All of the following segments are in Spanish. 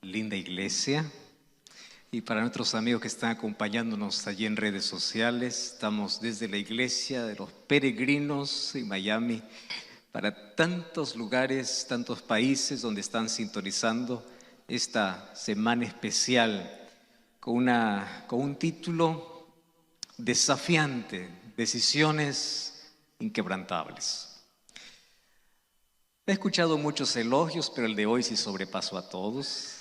linda iglesia. Y para nuestros amigos que están acompañándonos allí en redes sociales, estamos desde la iglesia de los peregrinos en Miami, para tantos lugares, tantos países donde están sintonizando esta semana especial con un título desafiante: decisiones inquebrantables. He escuchado muchos elogios, pero el de hoy sí sobrepasó a todos.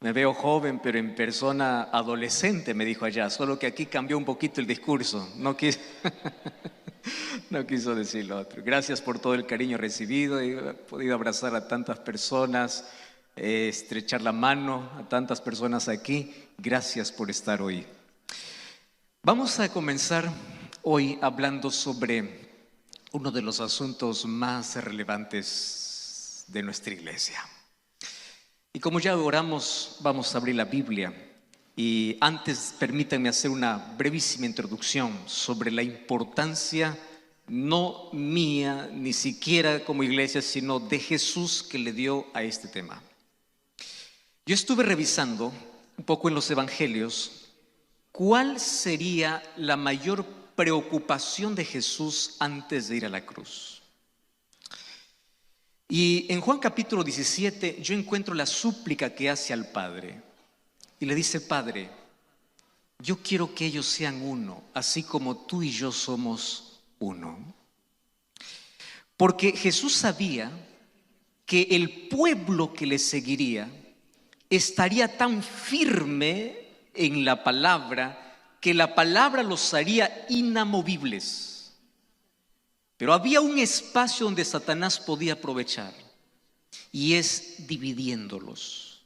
Me veo joven, pero en persona adolescente, me dijo allá, solo que aquí cambió un poquito el discurso. No quiso decir lo otro. Gracias por todo el cariño recibido. He podido abrazar a tantas personas, estrechar la mano a tantas personas aquí. Gracias por estar hoy. Vamos a comenzar hoy hablando sobre uno de los asuntos más relevantes de nuestra iglesia. Y como ya oramos, vamos a abrir la Biblia. Y antes permítanme hacer una brevísima introducción sobre la importancia, no mía, ni siquiera como iglesia, sino de Jesús, que le dio a este tema. Yo estuve revisando un poco en los evangelios cuál sería la mayor preocupación de Jesús antes de ir a la cruz. Y en Juan capítulo 17 yo encuentro la súplica que hace al Padre. Y le dice: Padre, yo quiero que ellos sean uno, así como tú y yo somos uno. Porque Jesús sabía que el pueblo que le seguiría estaría tan firme en la palabra que la palabra los haría inamovibles. Pero había un espacio donde Satanás podía aprovechar, y es dividiéndolos,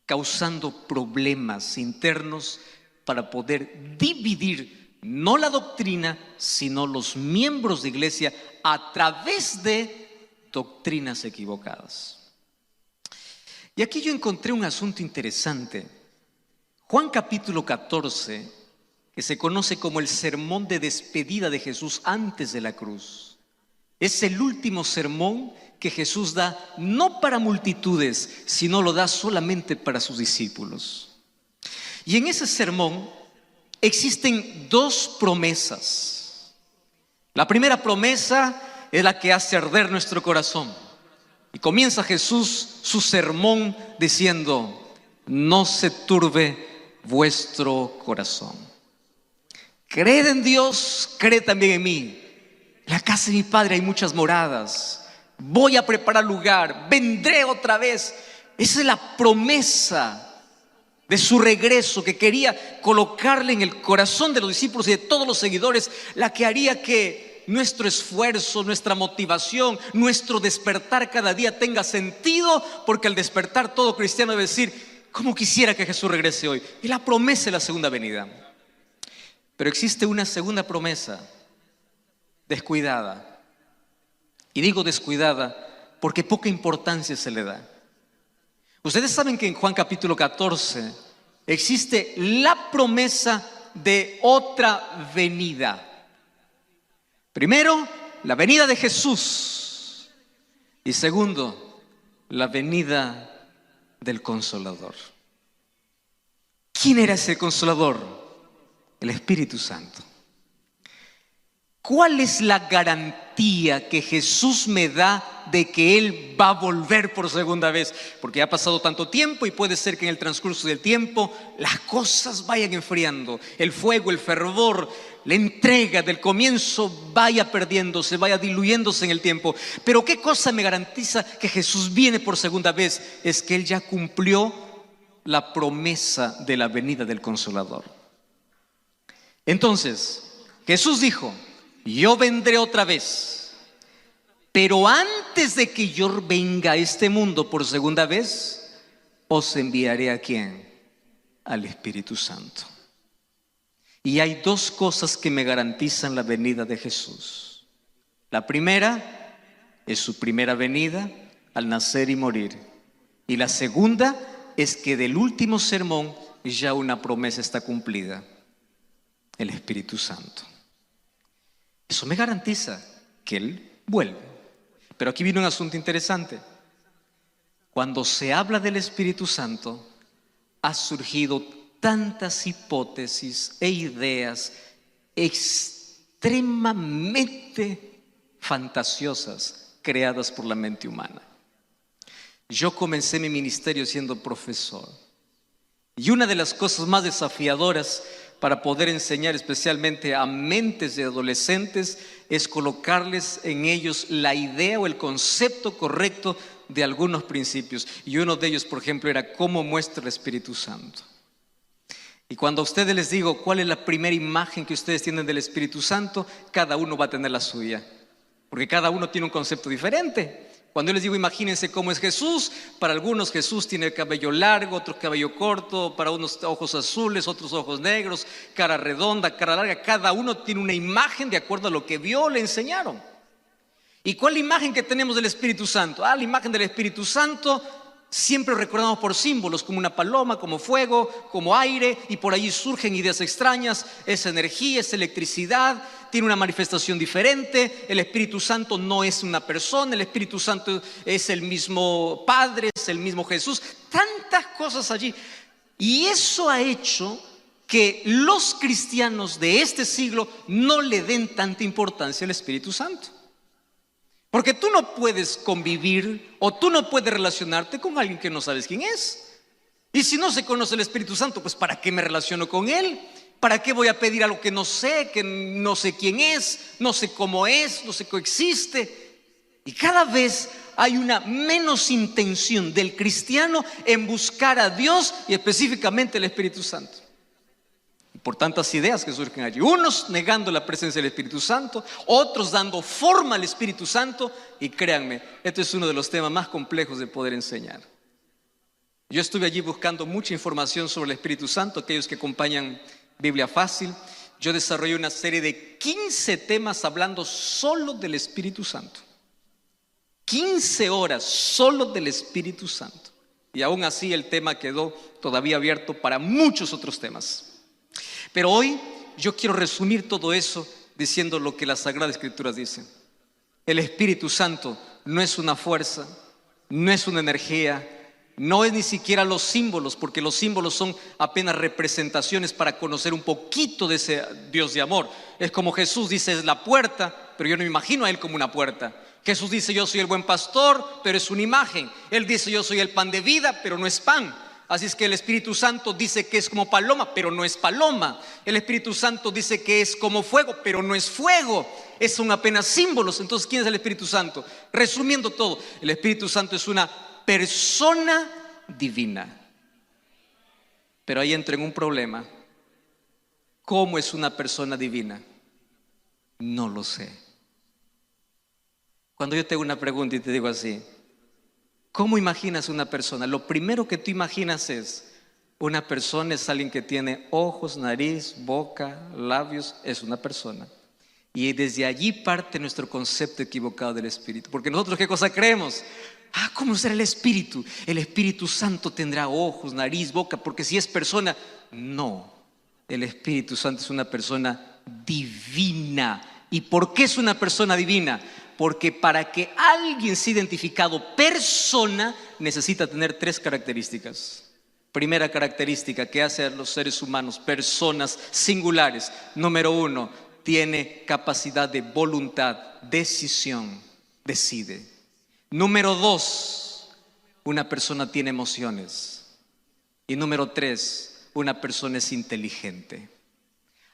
causando problemas internos para poder dividir no la doctrina, sino los miembros de iglesia a través de doctrinas equivocadas. Y aquí yo encontré un asunto interesante. Juan capítulo 14, que se conoce como el sermón de despedida de Jesús antes de la cruz, es el último sermón que Jesús da no para multitudes, sino lo da solamente para sus discípulos. Y en ese sermón existen dos promesas. La primera promesa es la que hace arder nuestro corazón. Y comienza Jesús su sermón diciendo: no se turbe vuestro corazón. Creed en Dios, creed también en mí. En la casa de mi Padre hay muchas moradas. Voy a preparar lugar, vendré otra vez. Esa es la promesa de su regreso, que quería colocarle en el corazón de los discípulos y de todos los seguidores, la que haría que nuestro esfuerzo, nuestra motivación, nuestro despertar cada día tenga sentido, porque al despertar todo cristiano debe decir: ¿cómo quisiera que Jesús regrese hoy? Y la promesa de la segunda venida. Pero existe una segunda promesa descuidada. Y digo descuidada porque poca importancia se le da. Ustedes saben que en Juan capítulo 14 existe la promesa de otra venida. Primero, la venida de Jesús. Y segundo, la venida del Consolador. ¿Quién era ese Consolador? El Espíritu Santo. ¿Cuál es la garantía que Jesús me da de que Él va a volver por segunda vez? Porque ha pasado tanto tiempo y puede ser que en el transcurso del tiempo las cosas vayan enfriando. El fuego, el fervor, la entrega del comienzo vaya perdiéndose, vaya diluyéndose en el tiempo. Pero ¿qué cosa me garantiza que Jesús viene por segunda vez? Es que Él ya cumplió la promesa de la venida del Consolador. Entonces, Jesús dijo: yo vendré otra vez, pero antes de que yo venga a este mundo por segunda vez, os enviaré ¿a quién? Al Espíritu Santo. Y hay dos cosas que me garantizan la venida de Jesús. La primera es su primera venida al nacer y morir. Y la segunda es que del último sermón ya una promesa está cumplida: el Espíritu Santo. Eso me garantiza que Él vuelve. Pero aquí viene un asunto interesante. Cuando se habla del Espíritu Santo, ha surgido tantas hipótesis e ideas extremadamente fantasiosas creadas por la mente humana. Yo comencé mi ministerio siendo profesor, y una de las cosas más desafiadoras para poder enseñar especialmente a mentes de adolescentes es colocarles en ellos la idea o el concepto correcto de algunos principios. Y uno de ellos, por ejemplo, era cómo muestra el Espíritu Santo. Y cuando a ustedes les digo cuál es la primera imagen que ustedes tienen del Espíritu Santo, cada uno va a tener la suya, porque cada uno tiene un concepto diferente. Cuando yo les digo imagínense cómo es Jesús, para algunos Jesús tiene el cabello largo, otros cabello corto, para unos ojos azules, otros ojos negros, cara redonda, cara larga. Cada uno tiene una imagen de acuerdo a lo que vio, le enseñaron. ¿Y cuál es la imagen que tenemos del Espíritu Santo? La imagen del Espíritu Santo siempre recordamos por símbolos, como una paloma, como fuego, como aire, y por allí surgen ideas extrañas. Es energía, es electricidad, tiene una manifestación diferente. El Espíritu Santo no es una persona, el Espíritu Santo es el mismo Padre, es el mismo Jesús. Tantas cosas allí. Y eso ha hecho que los cristianos de este siglo no le den tanta importancia al Espíritu Santo. Porque tú no puedes convivir o tú no puedes relacionarte con alguien que no sabes quién es. Y si no se conoce el Espíritu Santo, pues ¿para qué me relaciono con él? ¿Para qué voy a pedir algo que no sé quién es, no sé cómo es, no sé qué existe? Y cada vez hay una menos intención del cristiano en buscar a Dios y específicamente el Espíritu Santo. Por tantas ideas que surgen allí, unos negando la presencia del Espíritu Santo, otros dando forma al Espíritu Santo. Y créanme, este es uno de los temas más complejos de poder enseñar. Yo estuve allí buscando mucha información sobre el Espíritu Santo. Aquellos que acompañan Biblia Fácil, yo desarrollé una serie de 15 temas hablando solo del Espíritu Santo. 15 horas solo del Espíritu Santo. Y aún así el tema quedó todavía abierto para muchos otros temas. Pero hoy yo quiero resumir todo eso diciendo lo que la Sagrada Escritura dice. El Espíritu Santo no es una fuerza, no es una energía, no es ni siquiera los símbolos, porque los símbolos son apenas representaciones para conocer un poquito de ese Dios de amor. Es como Jesús dice, es la puerta, pero yo no me imagino a él como una puerta. Jesús dice, yo soy el buen pastor, pero es una imagen. Él dice, yo soy el pan de vida, pero no es pan. Así es que el Espíritu Santo dice que es como paloma, pero no es paloma. El Espíritu Santo dice que es como fuego, pero no es fuego. Son apenas símbolos. Entonces, ¿quién es el Espíritu Santo? Resumiendo todo, el Espíritu Santo es una persona divina. Pero ahí entra en un problema. ¿Cómo es una persona divina? No lo sé. Cuando yo te hago una pregunta y te digo así, ¿cómo imaginas una persona? Lo primero que tú imaginas es, una persona es alguien que tiene ojos, nariz, boca, labios, es una persona. Y desde allí parte nuestro concepto equivocado del Espíritu. Porque nosotros, ¿qué cosa creemos? ¿Cómo será el Espíritu? El Espíritu Santo tendrá ojos, nariz, boca, porque si es persona. No, el Espíritu Santo es una persona divina. ¿Y por qué es una persona divina? Porque para que alguien sea identificado persona, necesita tener 3 características. Primera característica que hace a los seres humanos personas singulares. Número 1, tiene capacidad de voluntad, decisión, decide. Número 2, una persona tiene emociones. Y número 3, una persona es inteligente.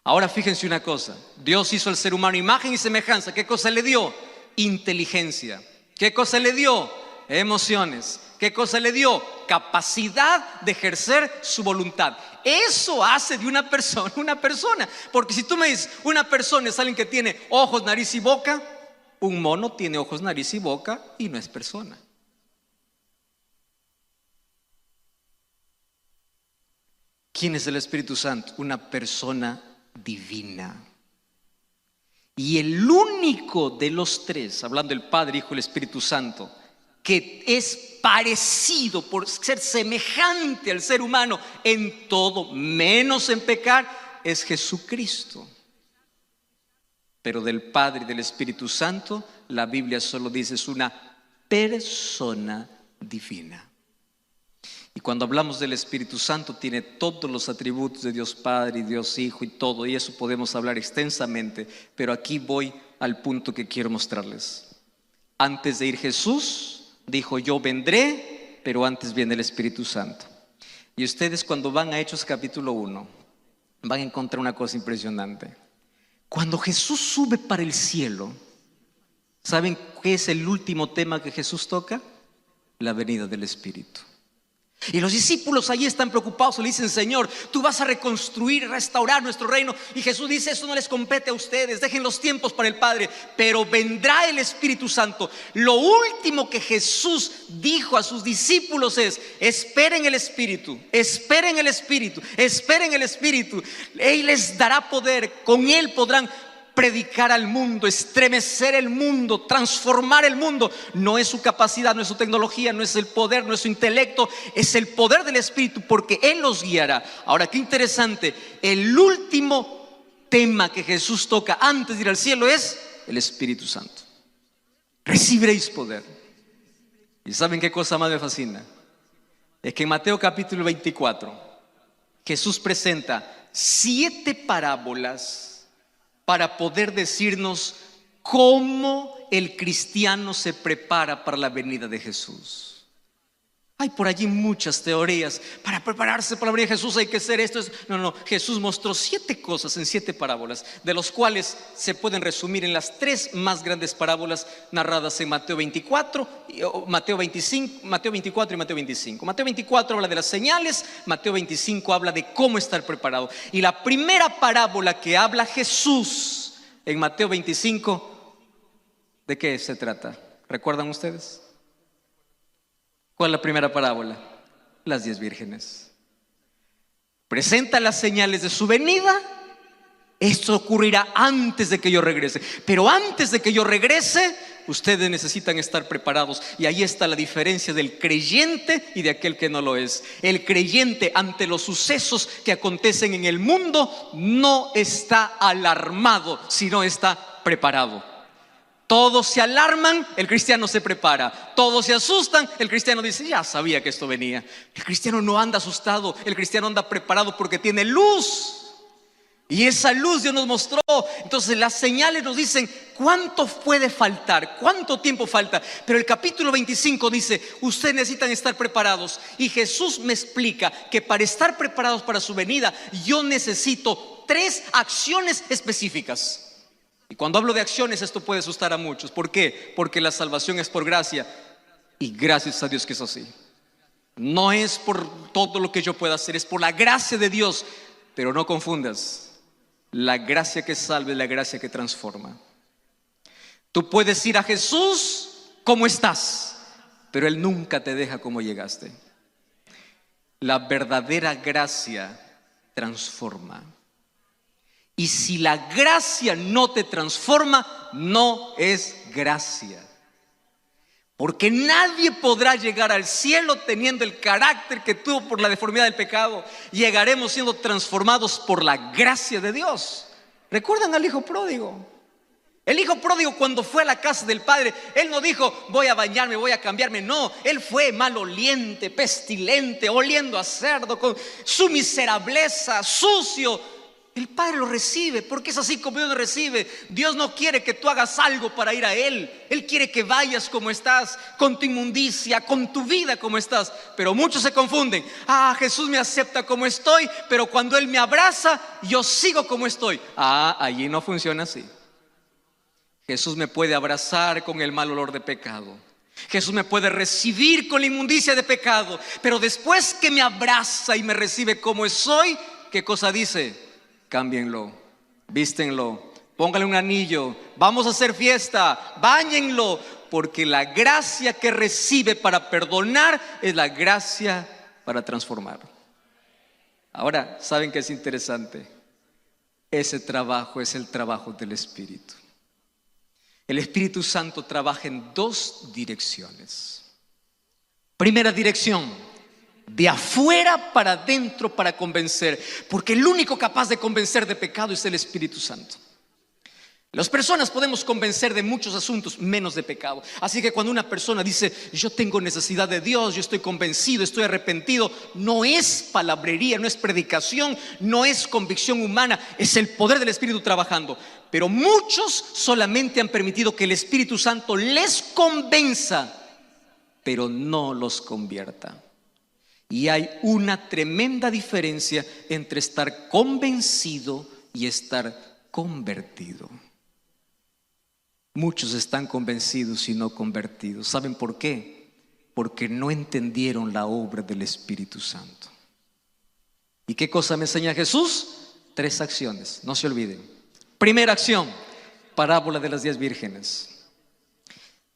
Ahora fíjense una cosa, Dios hizo al ser humano imagen y semejanza. ¿Qué cosa le dio? Inteligencia. ¿Qué cosa le dio? Emociones. ¿Qué cosa le dio? Capacidad de ejercer su voluntad. Eso hace de una persona. Porque si tú me dices, una persona es alguien que tiene ojos, nariz y boca, un mono tiene ojos, nariz y boca y no es persona. ¿Quién es el Espíritu Santo? Una persona divina. Y el único de los 3, hablando del Padre, Hijo y el Espíritu Santo, que es parecido por ser semejante al ser humano en todo, menos en pecar, es Jesucristo. Pero del Padre y del Espíritu Santo, la Biblia solo dice es una persona divina. cuando hablamos del Espíritu Santo, tiene todos los atributos de Dios Padre y Dios Hijo y todo, y eso podemos hablar extensamente, pero aquí voy al punto que quiero mostrarles. Antes de ir Jesús dijo: yo vendré, pero antes viene el Espíritu Santo. Y ustedes, cuando van a Hechos capítulo 1, van a encontrar una cosa impresionante. Cuando Jesús sube para el cielo, ¿saben qué es el último tema que Jesús toca? La venida del Espíritu. Y los discípulos allí están preocupados, le dicen: Señor, tú vas a reconstruir y restaurar nuestro reino. Y Jesús dice: eso no les compete a ustedes, dejen los tiempos para el Padre, pero vendrá el Espíritu Santo. Lo último que Jesús dijo a sus discípulos es: esperen el Espíritu, esperen el Espíritu, esperen el Espíritu. Él les dará poder, con Él podrán predicar al mundo, estremecer el mundo, transformar el mundo. No es su capacidad, no es su tecnología, no es el poder, no es su intelecto, es el poder del Espíritu, porque Él los guiará. Ahora, qué interesante, el último tema que Jesús toca antes de ir al cielo es el Espíritu Santo. Recibiréis poder. ¿Y saben qué cosa más me fascina? Es que en Mateo capítulo 24 Jesús presenta 7 parábolas para poder decirnos cómo el cristiano se prepara para la venida de Jesús. Hay por allí muchas teorías. Para prepararse para la venida de Jesús hay que hacer esto. No, Jesús mostró 7 cosas en 7 parábolas, de los cuales se pueden resumir en las 3 más grandes parábolas narradas en Mateo 24, Mateo 24 y Mateo 25. Mateo 24 habla de las señales, Mateo 25 habla de cómo estar preparado. Y la primera parábola que habla Jesús en Mateo 25, ¿de qué se trata? ¿Recuerdan ustedes? ¿Cuál es la primera parábola? Las 10 vírgenes. Presenta las señales de su venida. Esto ocurrirá antes de que yo regrese. Pero antes de que yo regrese, ustedes necesitan estar preparados. Y ahí está la diferencia del creyente y de aquel que no lo es. El creyente, ante los sucesos que acontecen en el mundo, no está alarmado, sino está preparado. Todos se alarman, el cristiano se prepara. Todos se asustan, el cristiano dice: ya sabía que esto venía. El cristiano no anda asustado, el cristiano anda preparado porque tiene luz. Y esa luz Dios nos mostró. Entonces las señales nos dicen cuánto puede faltar, cuánto tiempo falta. Pero el capítulo 25 dice: ustedes necesitan estar preparados. Y Jesús me explica que para estar preparados para su venida, yo necesito 3 acciones específicas. Y cuando hablo de acciones, esto puede asustar a muchos. ¿Por qué? Porque la salvación es por gracia. Y gracias a Dios que es así. No es por todo lo que yo pueda hacer, es por la gracia de Dios. Pero no confundas: la gracia que salva es la gracia que transforma. Tú puedes ir a Jesús como estás, pero Él nunca te deja como llegaste. La verdadera gracia transforma. Y si la gracia no te transforma, no es gracia. Porque nadie podrá llegar al cielo teniendo el carácter que tuvo por la deformidad del pecado. Llegaremos siendo transformados por la gracia de Dios. ¿Recuerdan al hijo pródigo? El hijo pródigo, cuando fue a la casa del padre, él no dijo: voy a bañarme, voy a cambiarme. No, él fue maloliente, pestilente, oliendo a cerdo, con su miserableza, sucio. El Padre lo recibe, porque es así como Dios lo recibe. Dios no quiere que tú hagas algo para ir a Él. Él quiere que vayas como estás, con tu inmundicia, con tu vida como estás. Pero muchos se confunden. Jesús me acepta como estoy, pero cuando Él me abraza, yo sigo como estoy. Allí no funciona así. Jesús me puede abrazar con el mal olor de pecado. Jesús me puede recibir con la inmundicia de pecado. Pero después que me abraza y me recibe como soy, ¿qué cosa dice? Cámbienlo, vístenlo, pónganle un anillo, vamos a hacer fiesta, báñenlo, porque la gracia que recibe para perdonar es la gracia para transformar. Ahora, ¿saben qué es interesante? Ese trabajo es el trabajo del Espíritu. El Espíritu Santo trabaja en 2 direcciones. Primera dirección: de afuera para adentro, para convencer. Porque el único capaz de convencer de pecado es el Espíritu Santo. Las personas podemos convencer de muchos asuntos, menos de pecado. Así que cuando una persona dice, yo tengo necesidad de Dios, yo estoy convencido, estoy arrepentido, no es palabrería, no es predicación, no es convicción humana, es el poder del Espíritu trabajando. Pero muchos solamente han permitido que el Espíritu Santo les convenza, pero no los convierta. Y hay una tremenda diferencia entre estar convencido y estar convertido. Muchos están convencidos y no convertidos. ¿Saben por qué? Porque no entendieron la obra del Espíritu Santo. ¿Y qué cosa me enseña Jesús? 3 acciones, no se olviden. Primera acción, parábola de las 10 vírgenes.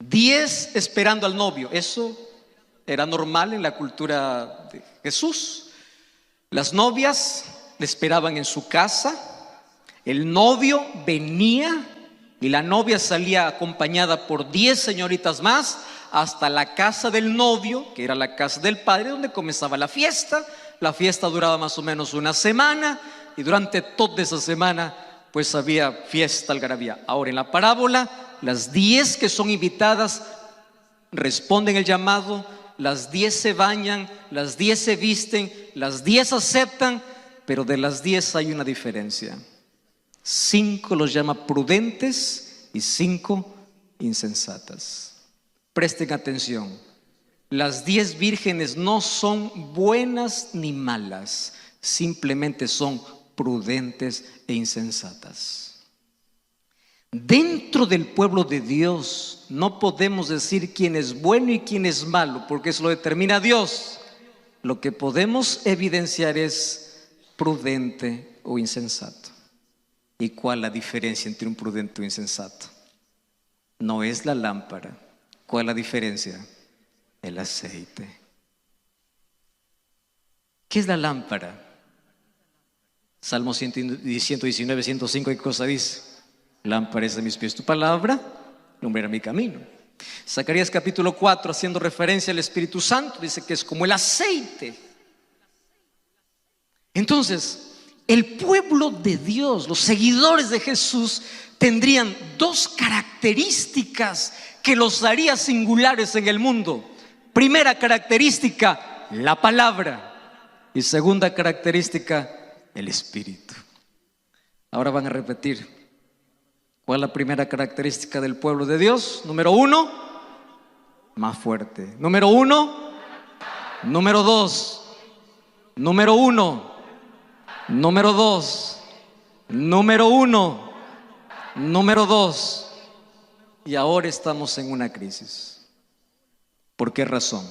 10 esperando al novio. Eso era normal en la cultura de Jesús. Las novias le esperaban en su casa. El novio venía y la novia salía acompañada por 10 señoritas más hasta la casa del novio, que era la casa del padre, donde comenzaba la fiesta. La fiesta duraba más o menos una semana y durante toda esa semana pues había fiesta, algarabía. Ahora en la parábola, las 10 que son invitadas responden el llamado, las 10 se bañan, las 10 se visten, las 10 aceptan, pero de las 10 hay una diferencia. 5 los llama prudentes y 5 insensatas. Presten atención, las 10 vírgenes no son buenas ni malas, simplemente son prudentes e insensatas. Dentro del pueblo de Dios no podemos decir quién es bueno y quién es malo, porque eso lo determina Dios. Lo que podemos evidenciar es prudente o insensato. ¿Y cuál es la diferencia entre un prudente o insensato? No es la lámpara. ¿Cuál es la diferencia? El aceite. ¿Qué es la lámpara? Salmo 119, 105, ¿qué cosa dice? Lámpara es de mis pies tu palabra, lumbrera mi camino. Zacarías capítulo 4, haciendo referencia al Espíritu Santo, dice que es como el aceite. Entonces, el pueblo de Dios, los seguidores de Jesús, tendrían 2 características que los haría singulares en el mundo. Primera característica, la palabra. Y segunda característica, el Espíritu. Ahora van a repetir. ¿Cuál es la primera característica del pueblo de Dios? Número 1, más fuerte. Número 1, número 2, número 1, número 2, número 1, número 2. Y ahora estamos en una crisis. ¿Por qué razón?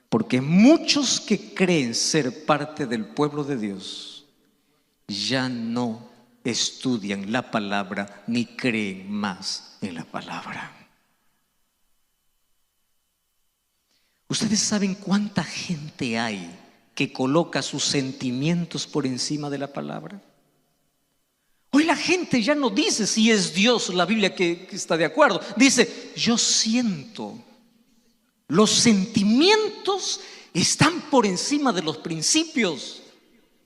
Porque muchos que creen ser parte del pueblo de Dios ya no estudian la palabra ni creen más en la palabra. ¿Ustedes saben cuánta gente hay que coloca sus sentimientos por encima de la palabra? Hoy la gente ya no dice si es Dios, la Biblia que está de acuerdo. Dice, yo siento. Los sentimientos están por encima de los principios.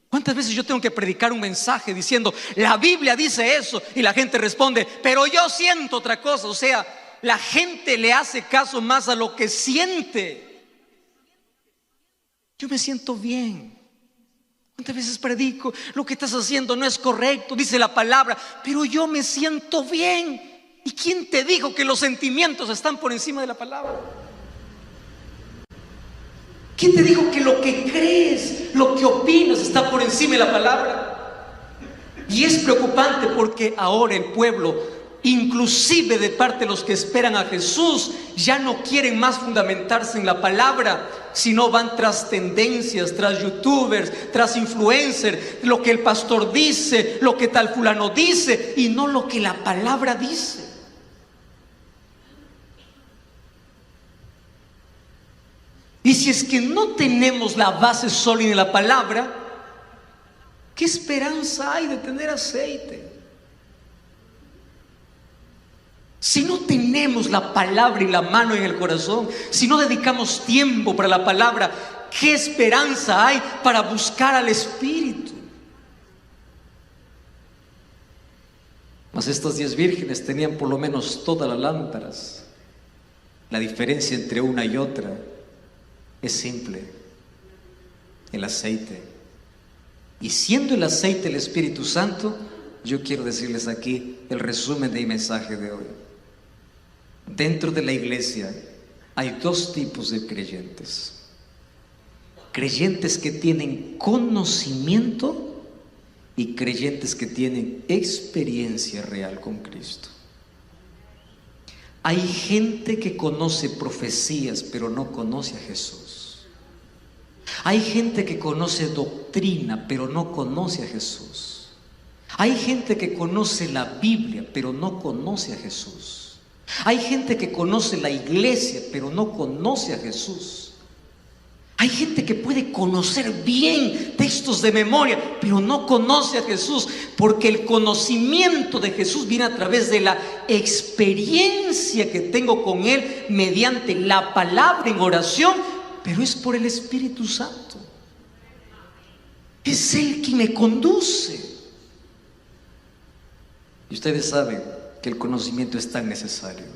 ¿Cuántas veces yo tengo que predicar un mensaje diciendo, la Biblia dice eso? Y la gente responde, pero yo siento otra cosa. O sea, la gente le hace caso más a lo que siente. Yo me siento bien. ¿Cuántas veces predico? Lo que estás haciendo no es correcto, dice la palabra, pero yo me siento bien. ¿Y quién te dijo que los sentimientos están por encima de la palabra? ¿Quién te dijo que lo que crees, lo que opinas está por encima de la palabra? Y es preocupante porque ahora el pueblo, inclusive de parte de los que esperan a Jesús, ya no quieren más fundamentarse en la palabra, sino van tras tendencias, tras youtubers, tras influencers, lo que el pastor dice, lo que tal fulano dice, y no lo que la palabra dice. Y si es que no tenemos la base sólida en la palabra, ¿qué esperanza hay de tener aceite? Si no tenemos la palabra y la mano en el corazón, si no dedicamos tiempo para la palabra, ¿qué esperanza hay para buscar al Espíritu? Mas estas 10 vírgenes tenían por lo menos todas las lámparas. La diferencia entre una y otra es simple: el aceite. Y siendo el aceite el Espíritu Santo, yo quiero decirles aquí el resumen de mi mensaje de hoy. Dentro de la iglesia hay 2 tipos de creyentes. Creyentes que tienen conocimiento y creyentes que tienen experiencia real con Cristo. Hay gente que conoce profecías pero no conoce a Jesús. Hay gente que conoce doctrina pero no conoce a Jesús. Hay gente que conoce la Biblia pero no conoce a Jesús. Hay gente que conoce la iglesia pero no conoce a Jesús. Hay gente que puede conocer bien textos de memoria, pero no conoce a Jesús, porque el conocimiento de Jesús viene a través de la experiencia que tengo con Él mediante la palabra en oración, pero es por el Espíritu Santo. Es Él quien me conduce. Y ustedes saben que el conocimiento es tan necesario,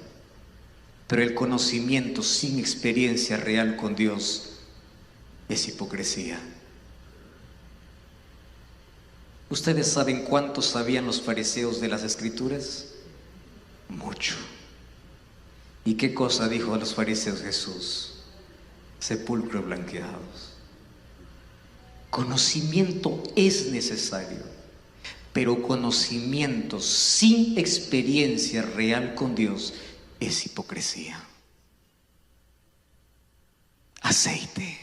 pero el conocimiento sin experiencia real con Dios es hipocresía. ¿Ustedes saben cuánto sabían los fariseos de las Escrituras? Mucho. ¿Y qué cosa dijo a los fariseos Jesús? Sepulcros blanqueados. Conocimiento es necesario, pero conocimiento sin experiencia real con Dios es hipocresía. Aceite.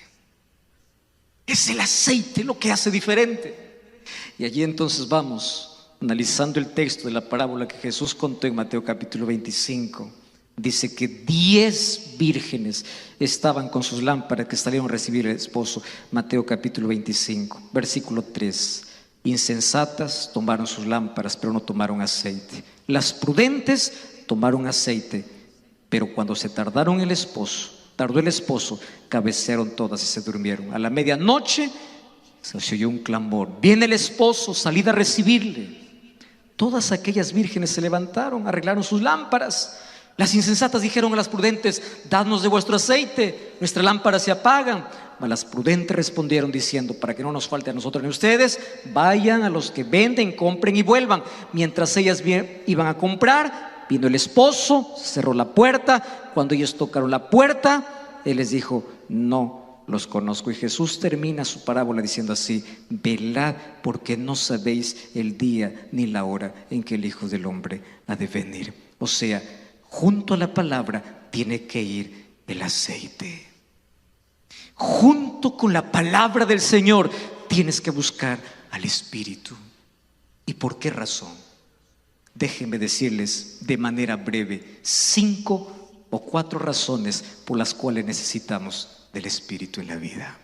Es el aceite lo que hace diferente. Y allí entonces vamos analizando el texto de la parábola que Jesús contó en Mateo capítulo 25. Dice que 10 vírgenes estaban con sus lámparas que salieron a recibir al esposo. Mateo capítulo 25, versículo 3. Insensatas tomaron sus lámparas, pero no tomaron aceite. Las prudentes tomaron aceite, pero cuando se tardó el esposo, cabecearon todas y se durmieron. A la medianoche se oyó un clamor: viene el esposo, salid a recibirle. Todas aquellas vírgenes se levantaron, arreglaron sus lámparas. Las insensatas dijeron a las prudentes: dadnos de vuestro aceite, nuestras lámparas se apagan. Mas las prudentes respondieron diciendo: para que no nos falte a nosotros ni a ustedes, vayan a los que venden, compren y vuelvan. Mientras ellas iban a comprar, vino el esposo, cerró la puerta. Cuando ellos tocaron la puerta, Él les dijo: no los conozco. Y Jesús termina su parábola diciendo así: velad, porque no sabéis el día ni la hora en que el Hijo del Hombre ha de venir. O sea, junto a la palabra tiene que ir el aceite. Junto con la palabra del Señor tienes que buscar al Espíritu. ¿Y por qué razón? Déjenme decirles de manera breve 5 o 4 razones por las cuales necesitamos del Espíritu en la vida.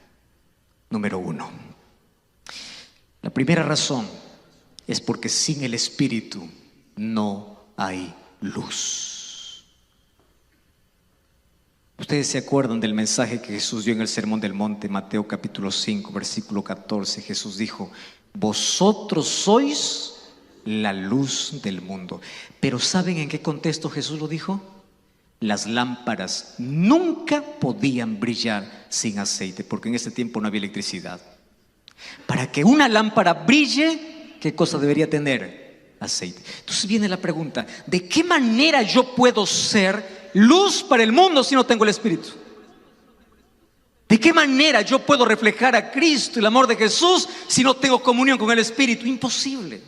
Número 1. La primera razón es porque sin el Espíritu no hay luz. Ustedes se acuerdan del mensaje que Jesús dio en el Sermón del Monte, Mateo capítulo 5, versículo 14. Jesús dijo: vosotros sois la luz del mundo. Pero ¿saben en qué contexto Jesús lo dijo? Las lámparas nunca podían brillar sin aceite, porque en ese tiempo no había electricidad. Para que una lámpara brille, ¿qué cosa debería tener? Aceite. Entonces viene la pregunta: ¿de qué manera yo puedo ser luz para el mundo si no tengo el Espíritu? ¿De qué manera yo puedo reflejar a Cristo, el amor de Jesús, si no tengo comunión con el Espíritu? Imposible.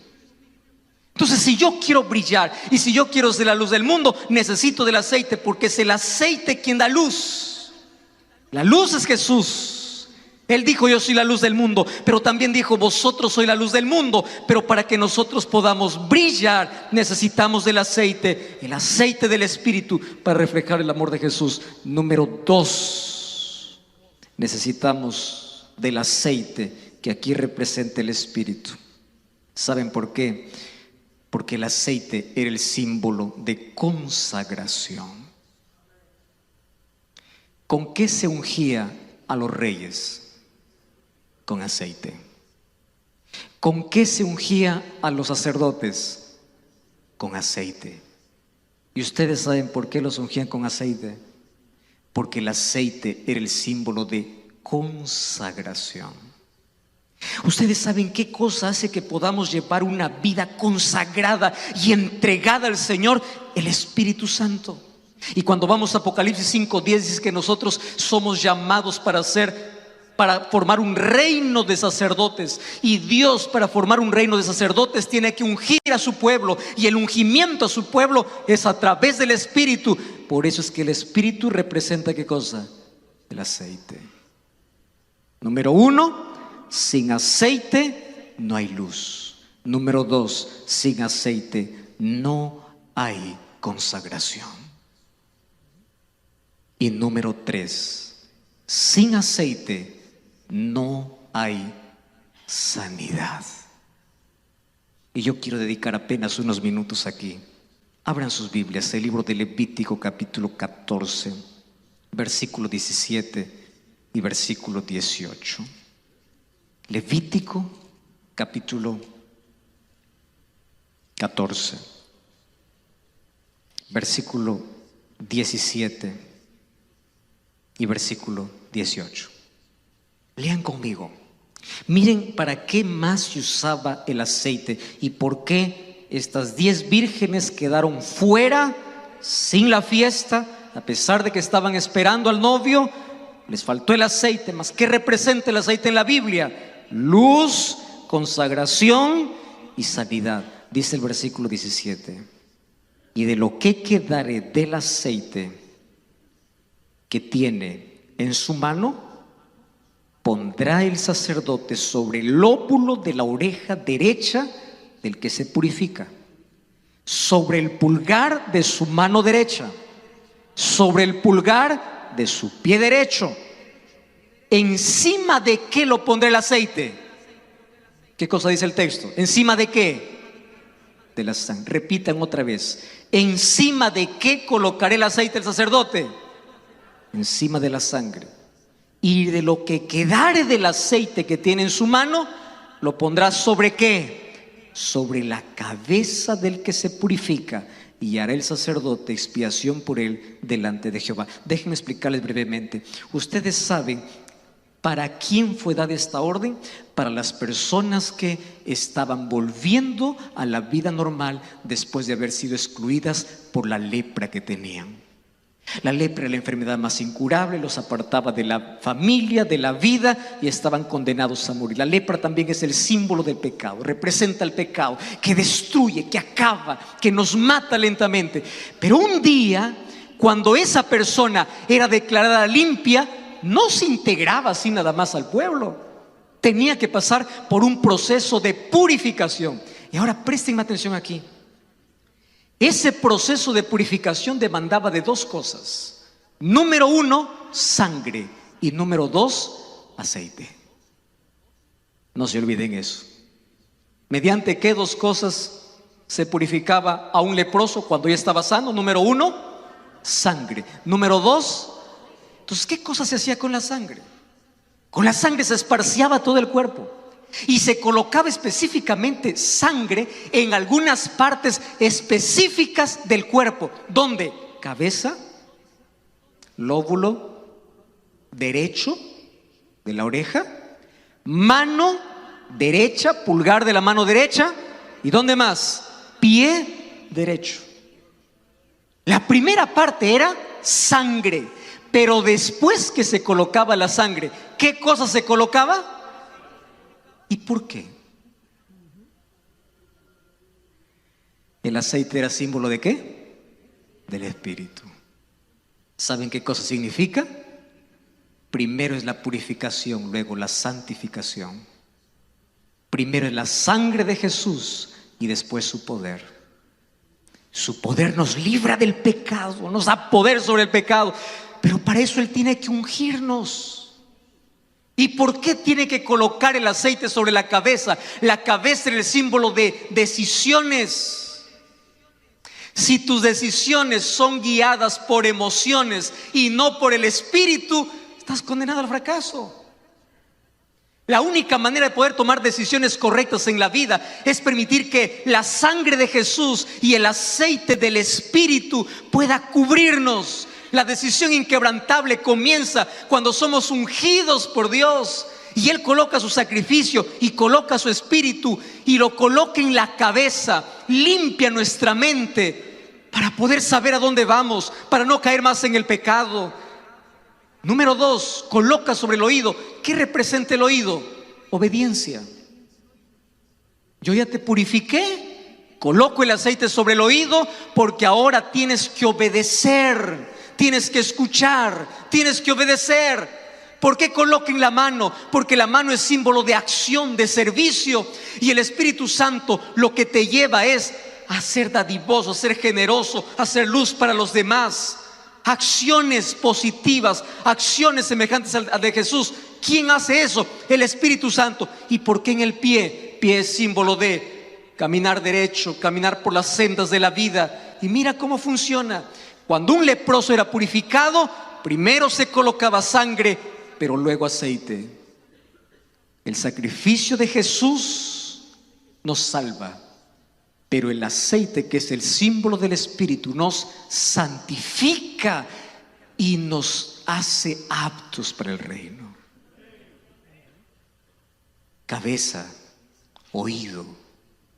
Entonces, si yo quiero brillar y si yo quiero ser la luz del mundo, necesito del aceite, porque es el aceite quien da luz. La luz es Jesús. Él dijo: yo soy la luz del mundo, pero también dijo: vosotros sois la luz del mundo. Pero para que nosotros podamos brillar, necesitamos del aceite, el aceite del Espíritu, para reflejar el amor de Jesús. Número 2, necesitamos del aceite que aquí representa el Espíritu. ¿Saben por qué? Porque el aceite era el símbolo de consagración. ¿Con qué se ungía a los reyes? Con aceite. ¿Con qué se ungía a los sacerdotes? con aceite. ¿Y ustedes saben por qué los ungían con aceite? Porque el aceite era el símbolo de consagración. ¿Ustedes saben qué cosa hace que podamos llevar una vida consagrada y entregada al Señor? El Espíritu Santo. Y cuando vamos a Apocalipsis 5:10 dice que nosotros somos llamados para formar un reino de sacerdotes. Y Dios, para formar un reino de sacerdotes, tiene que ungir a su pueblo. Y el ungimiento a su pueblo es a través del Espíritu. Por eso es que el Espíritu representa ¿qué cosa? El aceite. Número 1, sin aceite no hay luz. Número 2, sin aceite no hay consagración. Y número 3, sin aceite no hay sanidad. Y yo quiero dedicar apenas unos minutos aquí. Abran sus Biblias, el libro de Levítico capítulo 14, versículo 17 y versículo 18. Levítico capítulo 14, versículo 17 y versículo 18. Lean conmigo. Miren para qué más se usaba el aceite y por qué estas 10 vírgenes quedaron fuera sin la fiesta, a pesar de que estaban esperando al novio. Les faltó el aceite. ¿Más qué representa el aceite en la Biblia? Luz, consagración y sanidad. Dice el versículo 17: y de lo que quedare del aceite que tiene en su mano, pondrá el sacerdote sobre el lóbulo de la oreja derecha del que se purifica, sobre el pulgar de su mano derecha, sobre el pulgar de su pie derecho. ¿Encima de qué lo pondrá el aceite? ¿Qué cosa dice el texto? ¿Encima de qué? De la sangre. Repitan otra vez. ¿Encima de qué colocaré el aceite el sacerdote? Encima de la sangre. Y de lo que quedare del aceite que tiene en su mano, lo pondrá ¿sobre qué? Sobre la cabeza del que se purifica, y hará el sacerdote expiación por él delante de Jehová. Déjenme explicarles brevemente. Ustedes saben para quién fue dada esta orden. Para las personas que estaban volviendo a la vida normal después de haber sido excluidas por la lepra que tenían. La lepra era la enfermedad más incurable, los apartaba de la familia, de la vida, y estaban condenados a morir. La lepra también es el símbolo del pecado, representa el pecado que destruye, que acaba, que nos mata lentamente. Pero un día, cuando esa persona era declarada limpia, no se integraba así nada más al pueblo. Tenía que pasar por un proceso de purificación. Y ahora préstenme atención aquí. Ese proceso de purificación demandaba de 2 cosas. Número 1, sangre. Y número 2, aceite. No se olviden eso. ¿Mediante qué 2 cosas se purificaba a un leproso cuando ya estaba sano? Número 1, sangre. Número 2, entonces, ¿qué cosa se hacía con la sangre? Con la sangre se esparciaba todo el cuerpo. Y se colocaba específicamente sangre en algunas partes específicas del cuerpo. ¿Dónde? Cabeza, lóbulo derecho de la oreja, mano derecha, pulgar de la mano derecha. ¿Y dónde más? Pie derecho. La primera parte era sangre. Pero después que se colocaba la sangre, ¿qué cosa se colocaba? ¿Y por qué? El aceite era símbolo ¿de qué? Del Espíritu. ¿Saben qué cosa significa? Primero es la purificación, luego la santificación. Primero es la sangre de Jesús y después su poder. Su poder nos libra del pecado, nos da poder sobre el pecado. Pero para eso Él tiene que ungirnos. ¿Y por qué tiene que colocar el aceite sobre la cabeza? La cabeza es el símbolo de decisiones. Si tus decisiones son guiadas por emociones y no por el Espíritu, estás condenado al fracaso. La única manera de poder tomar decisiones correctas en la vida es permitir que la sangre de Jesús y el aceite del Espíritu pueda cubrirnos. La decisión inquebrantable comienza cuando somos ungidos por Dios y Él coloca su sacrificio y coloca su Espíritu y lo coloca en la cabeza, limpia nuestra mente para poder saber a dónde vamos, para no caer más en el pecado. Número 2, coloca sobre el oído. ¿Qué representa el oído? Obediencia. Yo ya te purifiqué, coloco el aceite sobre el oído porque ahora tienes que obedecer, tienes que escuchar, tienes que obedecer. ¿Por qué coloquen la mano? Porque la mano es símbolo de acción, de servicio, y el Espíritu Santo lo que te lleva es a ser dadivoso, a ser generoso, a ser luz para los demás. Acciones positivas, acciones semejantes a de Jesús. ¿Quién hace eso? El Espíritu Santo. ¿Y por qué en el pie? Pie es símbolo de caminar derecho, caminar por las sendas de la vida. Y mira cómo funciona. Cuando un leproso era purificado, primero se colocaba sangre, pero luego aceite. El sacrificio de Jesús nos salva, pero el aceite, que es el símbolo del Espíritu, nos santifica y nos hace aptos para el reino. Cabeza, oído,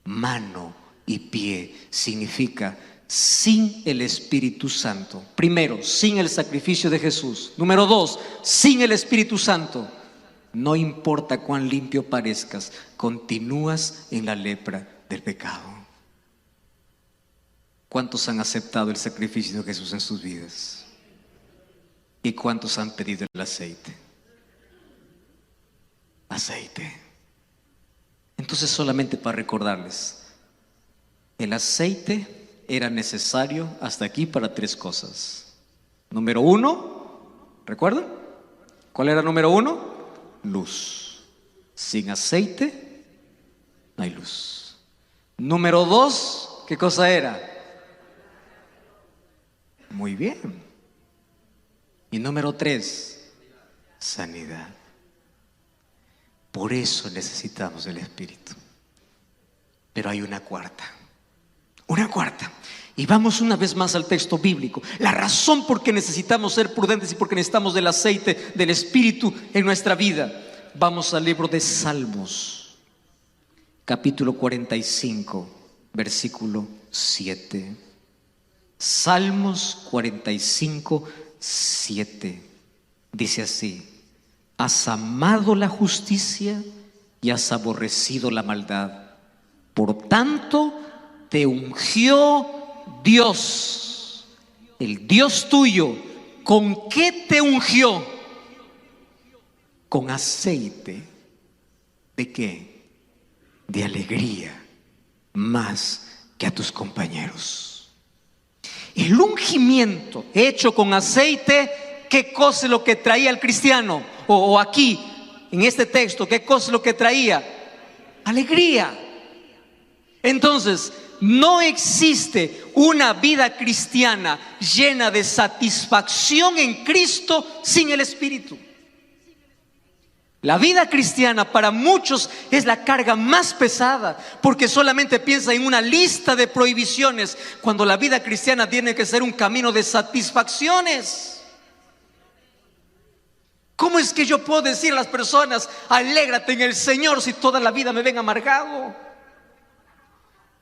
mano y pie significa sin el Espíritu Santo. Primero, sin el sacrificio de Jesús. Número 2, sin el Espíritu Santo. No importa cuán limpio parezcas, continúas en la lepra del pecado. ¿Cuántos han aceptado el sacrificio de Jesús en sus vidas? ¿Y cuántos han pedido el aceite? Aceite. Entonces, solamente para recordarles, el aceite era necesario hasta aquí para 3 cosas. Número 1, ¿recuerdan? ¿Cuál era número 1? Luz. Sin aceite no hay luz. Número 2, ¿qué cosa era? Muy bien. Y número 3, sanidad. Por eso necesitamos el Espíritu. Pero hay una cuarta. Y vamos una vez más al texto bíblico. La razón por qué necesitamos ser prudentes y por qué necesitamos del aceite del Espíritu en nuestra vida. Vamos al libro de Salmos, capítulo 45, versículo 7. Salmos 45, 7. Dice así: has amado la justicia y has aborrecido la maldad. Por tanto, te ungió Dios, el Dios tuyo. ¿Con qué te ungió? Con aceite. ¿De qué? De alegría, más que a tus compañeros. El ungimiento hecho con aceite, ¿qué cosa es lo que traía el cristiano? O aquí, en este texto, ¿qué cosa es lo que traía? Alegría. Entonces, no existe una vida cristiana llena de satisfacción en Cristo sin el Espíritu. La vida cristiana para muchos es la carga más pesada, porque solamente piensa en una lista de prohibiciones, cuando la vida cristiana tiene que ser un camino de satisfacciones. ¿Cómo es que yo puedo decir a las personas, alégrate en el Señor, si toda la vida me ven amargado?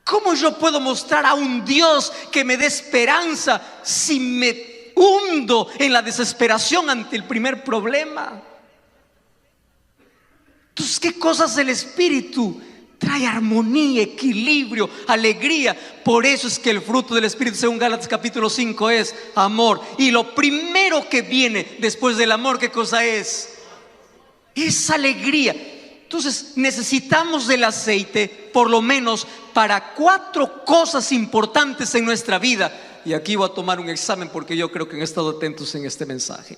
¿Cómo yo puedo mostrar a un Dios que me dé esperanza si me hundo en la desesperación ante el primer problema? Entonces, ¿qué cosas el Espíritu? Trae armonía, equilibrio, alegría. Por eso es que el fruto del Espíritu, según Gálatas capítulo 5, es amor. Y lo primero que viene después del amor, ¿qué cosa es? Es alegría. Entonces necesitamos del aceite por lo menos para 4 cosas importantes en nuestra vida. Y aquí voy a tomar un examen porque yo creo que han estado atentos en este mensaje.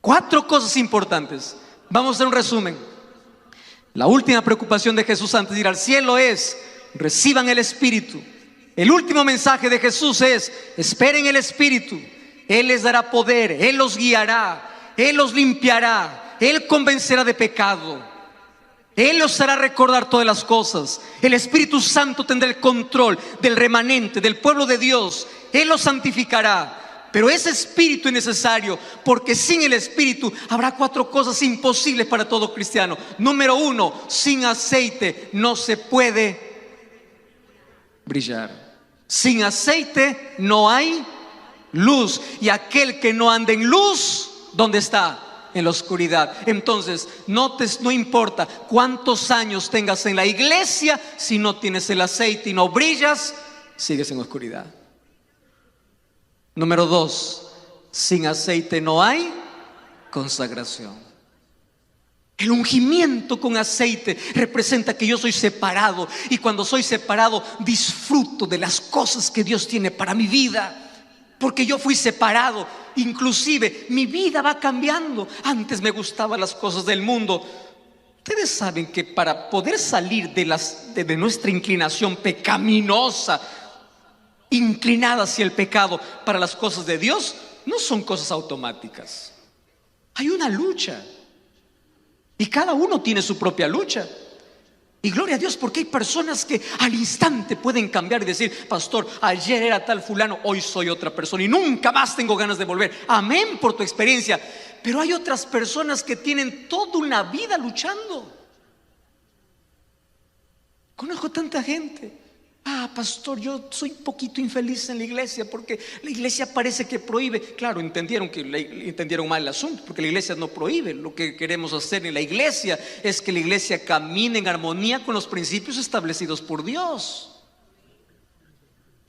4 cosas importantes. Vamos a hacer un resumen. La última preocupación de Jesús antes de ir al cielo es: reciban el Espíritu. El último mensaje de Jesús es: esperen el Espíritu. Él les dará poder, Él los guiará, Él los limpiará, Él convencerá de pecado. Él os hará recordar todas las cosas. El Espíritu Santo tendrá el control del remanente, del pueblo de Dios. Él los santificará. Pero ese Espíritu es necesario, porque sin el Espíritu habrá 4 cosas imposibles para todo cristiano. Número 1, sin aceite no se puede brillar. Sin aceite no hay luz. Y aquel que no anda en luz, ¿dónde está? En la oscuridad. Entonces no importa cuántos años tengas en la iglesia, si no tienes el aceite y no brillas, sigues en oscuridad. Número 2, sin aceite no hay consagración. El ungimiento con aceite representa que yo soy separado, y cuando soy separado disfruto de las cosas que Dios tiene para mi vida. Porque yo fui separado. Inclusive mi vida va cambiando. Antes me gustaban las cosas del mundo. Ustedes saben que para poder salir de nuestra inclinación pecaminosa, inclinada hacia el pecado, para las cosas de Dios, no son cosas automáticas. Hay una lucha, y cada uno tiene su propia lucha. Y gloria a Dios, porque hay personas que al instante pueden cambiar y decir: pastor, ayer era tal fulano, hoy soy otra persona y nunca más tengo ganas de volver. Amén por tu experiencia. Pero hay otras personas que tienen toda una vida luchando. Conozco tanta gente: pastor, yo soy un poquito infeliz en la iglesia porque la iglesia parece que prohíbe. Claro, entendieron mal el asunto, porque la iglesia no prohíbe. Lo que queremos hacer en la iglesia es que la iglesia camine en armonía con los principios establecidos por Dios.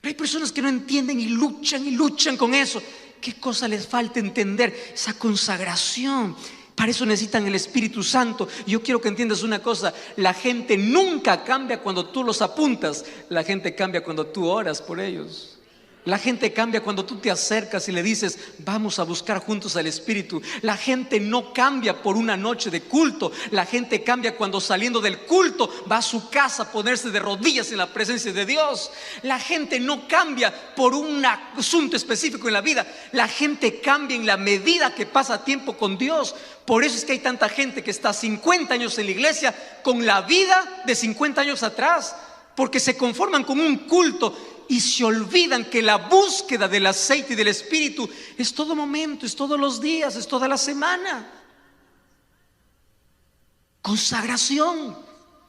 Pero hay personas que no entienden y luchan con eso. ¿Qué cosa les falta entender? Esa consagración. Para eso necesitan el Espíritu Santo. Yo quiero que entiendas una cosa: la gente nunca cambia cuando tú los apuntas. La gente cambia cuando tú oras por ellos. La gente cambia cuando tú te acercas y le dices: vamos a buscar juntos al Espíritu. La gente no cambia por una noche de culto. La gente cambia cuando, saliendo del culto, va a su casa a ponerse de rodillas en la presencia de Dios. La gente no cambia por un asunto específico en la vida. La gente cambia en la medida que pasa tiempo con Dios. Por eso es que hay tanta gente que está 50 años en la iglesia con la vida de 50 años atrás, porque se conforman con un culto y se olvidan que la búsqueda del aceite y del Espíritu es todo momento, es todos los días, es toda la semana. Consagración.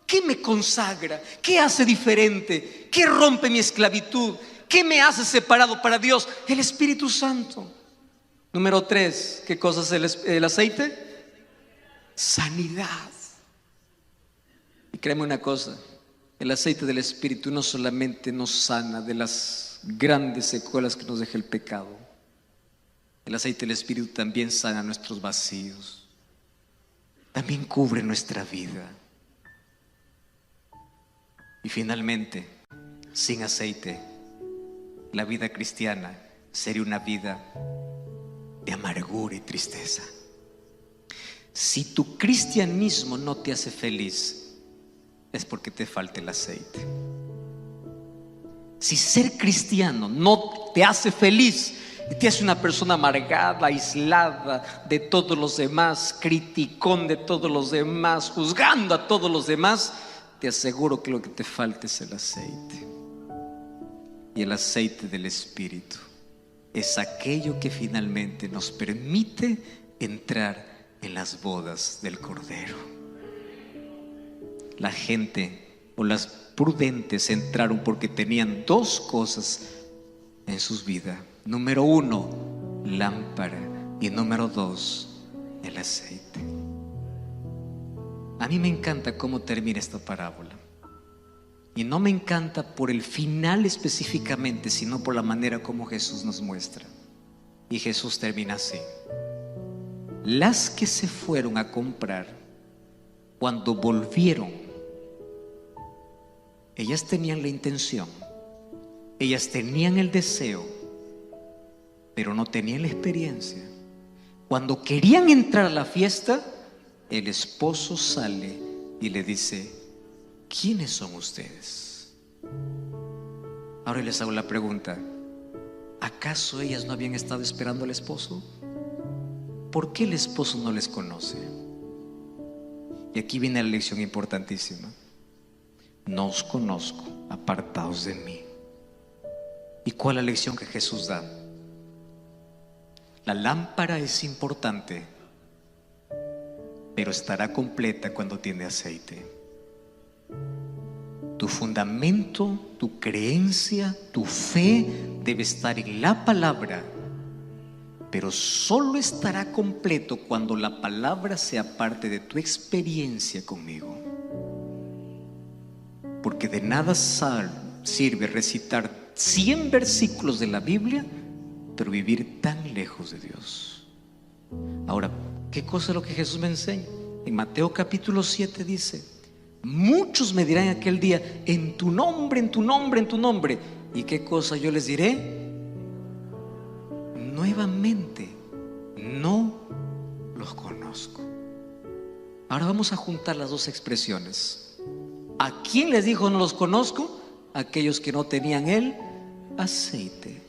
¿Qué me consagra? ¿Qué hace diferente? ¿Qué rompe mi esclavitud? ¿Qué me hace separado para Dios? El Espíritu Santo. Número 3, ¿qué cosa es el aceite? Sanidad. Y créeme una cosa: el aceite del Espíritu no solamente nos sana de las grandes secuelas que nos deja el pecado. El aceite del Espíritu también sana nuestros vacíos, también cubre nuestra vida. Y finalmente, sin aceite, la vida cristiana sería una vida de amargura y tristeza. Si tu cristianismo no te hace feliz, es porque te falta el aceite. Si ser cristiano no te hace feliz y te hace una persona amargada, aislada de todos los demás, criticón de todos los demás, juzgando a todos los demás, te aseguro que lo que te falta es el aceite. Y el aceite del Espíritu es aquello que finalmente nos permite entrar en las bodas del Cordero. La gente, o las prudentes, entraron porque tenían 2 cosas en sus vidas. Número 1, lámpara, y número 2, el aceite. A mí me encanta cómo termina esta parábola, y no me encanta por el final específicamente, sino por la manera como Jesús nos muestra. Y Jesús termina así: las que se fueron a comprar, cuando volvieron, ellas tenían la intención, ellas tenían el deseo, pero no tenían la experiencia. Cuando querían entrar a la fiesta, el esposo sale y le dice: ¿quiénes son ustedes? Ahora les hago la pregunta: ¿acaso ellas no habían estado esperando al esposo? ¿Por qué el esposo no les conoce? Y aquí viene la lección importantísima. No os conozco, apartaos de mí. ¿Y cuál es la lección que Jesús da? La lámpara es importante, pero estará completa cuando tiene aceite. Tu fundamento, tu creencia, tu fe debe estar en la palabra, pero solo estará completo cuando la palabra sea parte de tu experiencia conmigo. Porque de nada sirve recitar 100 versículos de la Biblia, pero vivir tan lejos de Dios. Ahora, ¿qué cosa es lo que Jesús me enseña? En Mateo capítulo 7 dice: muchos me dirán aquel día, en tu nombre, en tu nombre, en tu nombre. ¿Y qué cosa yo les diré? Nuevamente, no los conozco. Ahora vamos a juntar las dos expresiones. ¿A quién les dijo no los conozco? Aquellos que no tenían el aceite.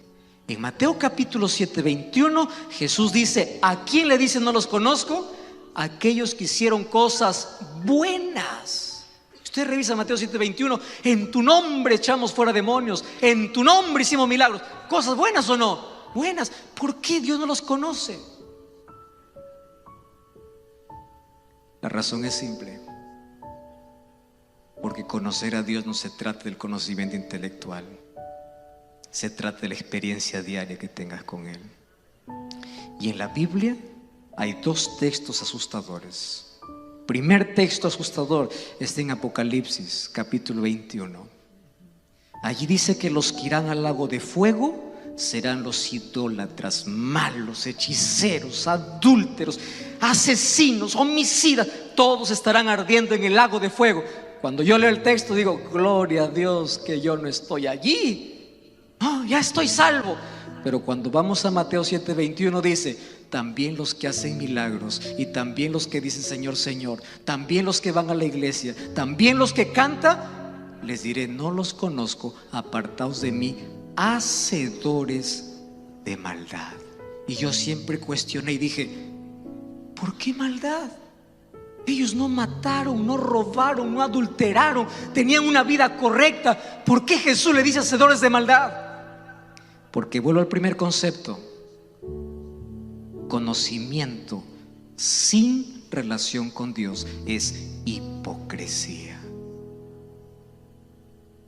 En Mateo capítulo 7, 21, Jesús dice: ¿a quién le dice no los conozco? Aquellos que hicieron cosas buenas. Usted revisa Mateo 7, 21. En tu nombre echamos fuera demonios, en tu nombre hicimos milagros. ¿Cosas buenas o no? Buenas. ¿Por qué Dios no los conoce? La razón es simple. Porque conocer a Dios no se trata del conocimiento intelectual, se trata de la experiencia diaria que tengas con Él. Y en la Biblia hay dos textos asustadores. Primer texto asustador está en Apocalipsis capítulo 21. Allí dice que los que irán al lago de fuego serán los idólatras, malos, hechiceros, adúlteros, asesinos, homicidas. Todos estarán ardiendo en el lago de fuego. Cuando yo leo el texto digo: gloria a Dios que yo no estoy allí. No, ya estoy salvo. Pero cuando vamos a Mateo 7, 21 dice: también los que hacen milagros, y también los que dicen Señor, Señor, también los que van a la iglesia, también los que cantan, les diré: no los conozco, apartaos de mí, hacedores de maldad. Y yo siempre cuestioné y dije: ¿por qué maldad? Ellos no mataron, no robaron, no adulteraron, tenían una vida correcta. ¿Por qué Jesús le dice hacedores de maldad? Porque vuelvo al primer concepto: conocimiento sin relación con Dios es hipocresía.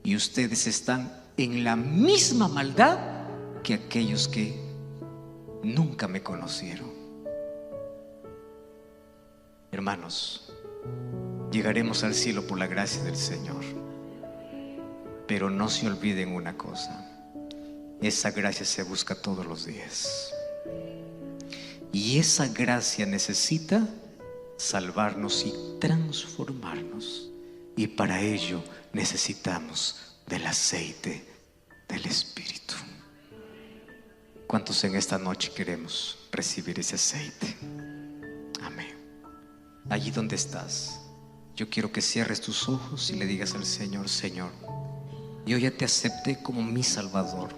Y ustedes están en la misma maldad que aquellos que nunca me conocieron. Hermanos, llegaremos al cielo por la gracia del Señor, pero no se olviden una cosa: esa gracia se busca todos los días, y esa gracia necesita salvarnos y transformarnos, y para ello necesitamos del aceite del Espíritu. ¿Cuántos en esta noche queremos recibir ese aceite? Amén. Allí donde estás, yo quiero que cierres tus ojos y le digas al Señor: Señor, yo ya te acepté como mi Salvador,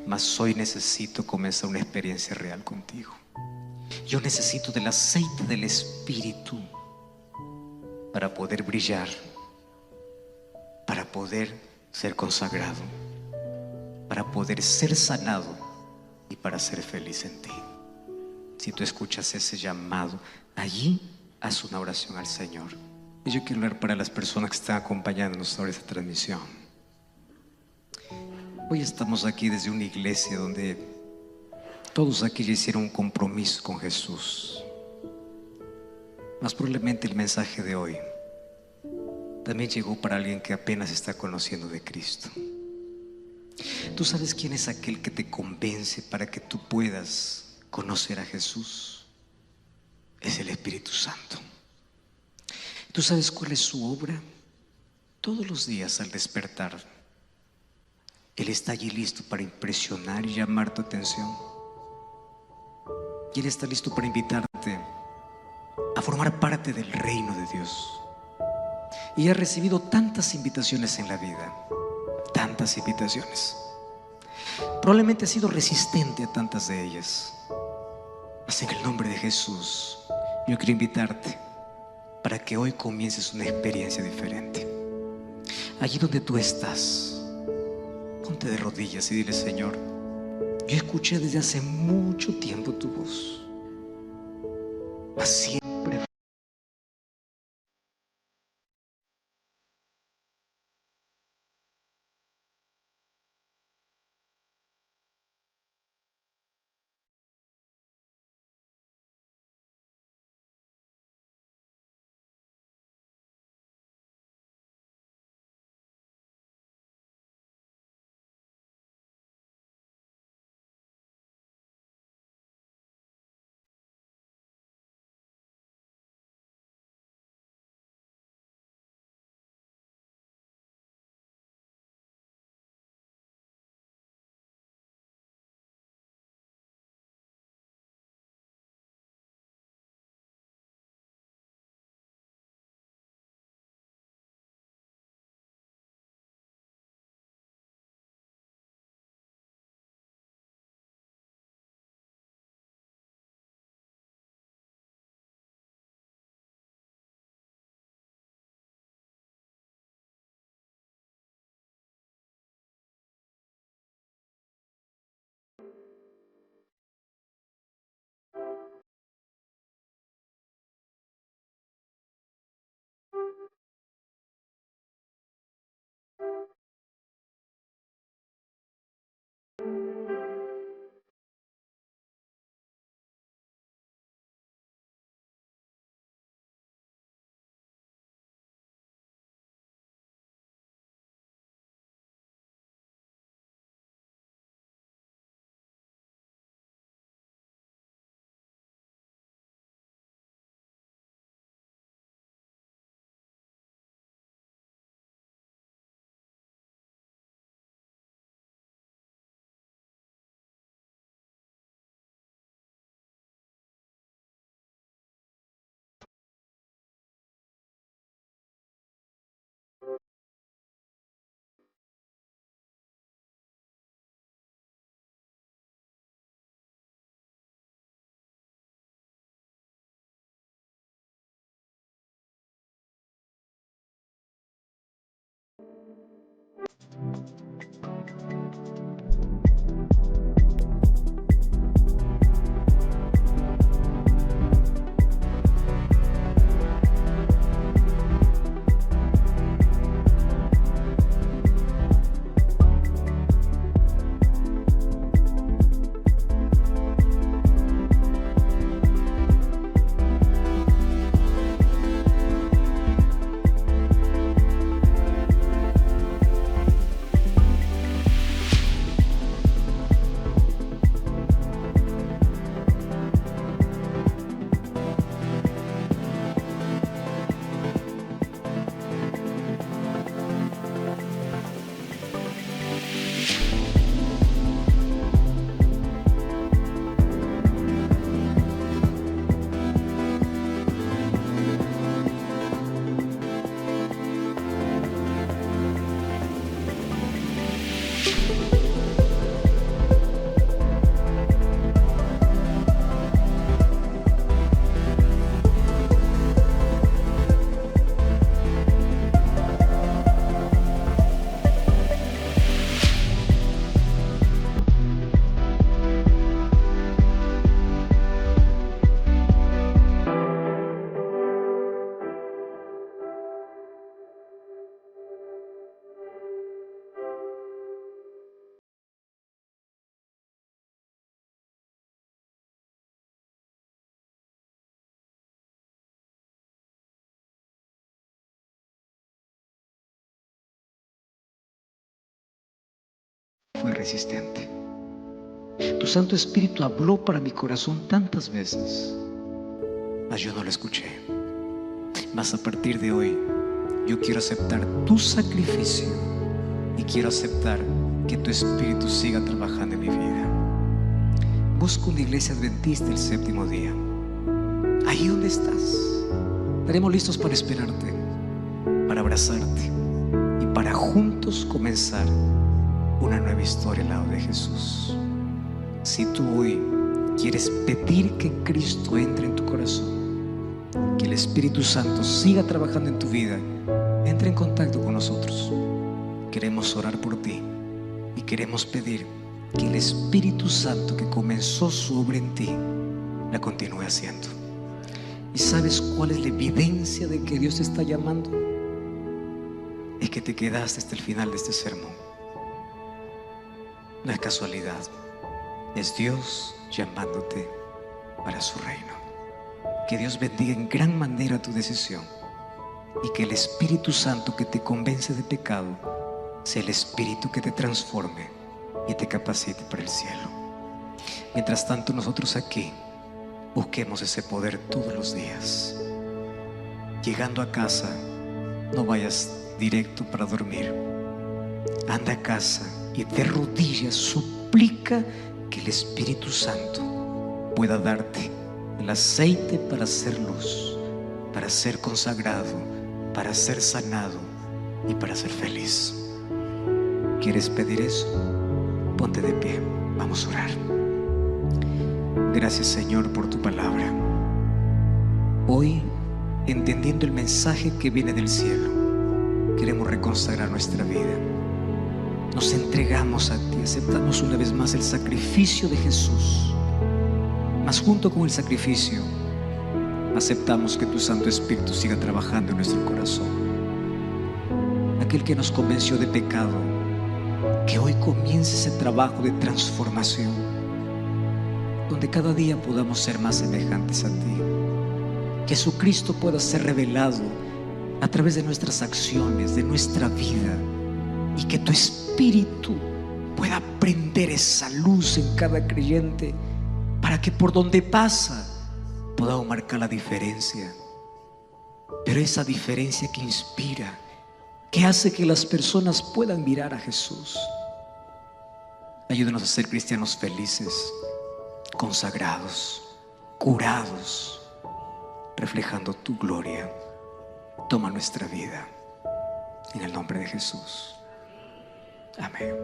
mas hoy necesito comenzar una experiencia real contigo. Yo necesito del aceite del Espíritu para poder brillar, para poder ser consagrado, para poder ser sanado y para ser feliz en ti. Si tú escuchas ese llamado, allí haz una oración al Señor. Y yo quiero orar para las personas que están acompañándonos sobre esta transmisión. Hoy estamos aquí desde una iglesia donde todos aquí ya hicieron un compromiso con Jesús. Más probablemente el mensaje de hoy también llegó para alguien que apenas está conociendo de Cristo. ¿Tú sabes quién es aquel que te convence para que tú puedas conocer a Jesús? Es el Espíritu Santo. ¿Tú sabes cuál es su obra? Todos los días al despertar, Él está allí listo para impresionar y llamar tu atención. Y Él está listo para invitarte a formar parte del reino de Dios. Y ha recibido tantas invitaciones en la vida, tantas invitaciones. Probablemente ha sido resistente a tantas de ellas. Mas en el nombre de Jesús, yo quiero invitarte para que hoy comiences una experiencia diferente. Allí donde tú estás, ponte de rodillas y dile: Señor, yo escuché desde hace mucho tiempo tu voz, mas siempre fue resistente. Tu Santo Espíritu habló para mi corazón tantas veces, mas yo no lo escuché. Mas a partir de hoy, yo quiero aceptar tu sacrificio y quiero aceptar que tu Espíritu siga trabajando en mi vida. Busco una iglesia adventista el séptimo día. Ahí donde estás, estaremos listos para esperarte, para abrazarte y para juntos comenzar una nueva historia al lado de Jesús. Si tú hoy quieres pedir que Cristo entre en tu corazón, que el Espíritu Santo siga trabajando en tu vida, entra en contacto con nosotros. Queremos orar por ti y queremos pedir que el Espíritu Santo que comenzó su obra en ti la continúe haciendo. ¿Y sabes cuál es la evidencia de que Dios te está llamando? Es que te quedaste hasta el final de este sermón. No es casualidad, es Dios llamándote para su reino. Que Dios bendiga en gran manera tu decisión y que el Espíritu Santo que te convence de pecado sea el Espíritu que te transforme y te capacite para el cielo. Mientras tanto, nosotros aquí busquemos ese poder todos los días. Llegando a casa, no vayas directo para dormir. Anda a casa y de rodillas suplica que el Espíritu Santo pueda darte el aceite para ser luz, para ser consagrado, para ser sanado y para ser feliz. ¿Quieres pedir eso? Ponte de pie, vamos a orar. Gracias, Señor, por tu palabra. Hoy, entendiendo el mensaje que viene del cielo, queremos reconsagrar nuestra vida. Nos entregamos a ti, aceptamos una vez más el sacrificio de Jesús. Mas junto con el sacrificio, aceptamos que tu Santo Espíritu siga trabajando en nuestro corazón. Aquel que nos convenció de pecado, que hoy comience ese trabajo de transformación, donde cada día podamos ser más semejantes a ti. Que Jesucristo pueda ser revelado a través de nuestras acciones, de nuestra vida, y que tu Espíritu pueda prender esa luz en cada creyente para que por donde pasa podamos marcar la diferencia. Pero esa diferencia que inspira, que hace que las personas puedan mirar a Jesús. Ayúdanos a ser cristianos felices, consagrados, curados, reflejando tu gloria. Toma nuestra vida en el nombre de Jesús. Amén.